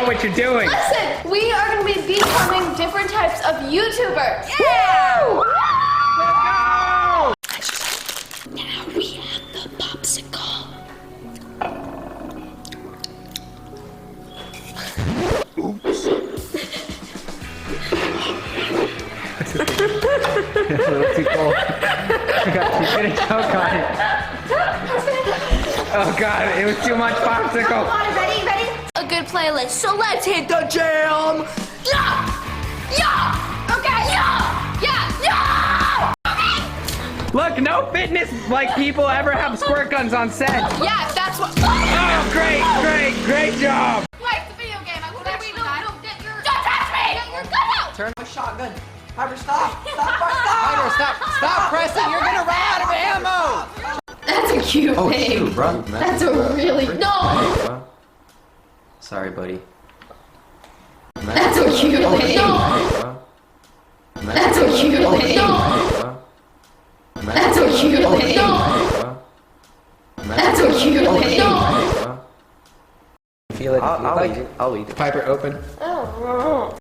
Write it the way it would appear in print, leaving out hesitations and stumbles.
what you're doing. Listen, we are going to be becoming different types of YouTubers. Yeah! Woo! Let's go! Now we have the popsicle. Oops. It's a little too cold. I got too finished. Oh god. Oh god, it was too much popsicle. Ready? A good playlist. So let's hit the jam. Yeah! Yeah! Okay. Yeah! Yeah! Yeah! Okay. Look, no fitness like people ever have squirt guns on set. Yeah, that's what. Oh, great job. Like the video game. I will never even get your. Don't touch me! Get your gun out! Turn my shotgun. Piper, stop! Piper, stop pressing! You're gonna run out of ammo! That's a cute thing. Shoot, bro. That's a really no. Sorry, buddy. That's a cute thing. No. That's a cute thing. No. That's a cute thing. No. That's a cute thing. No. Feel it. I'll eat it. Piper, open. Oh.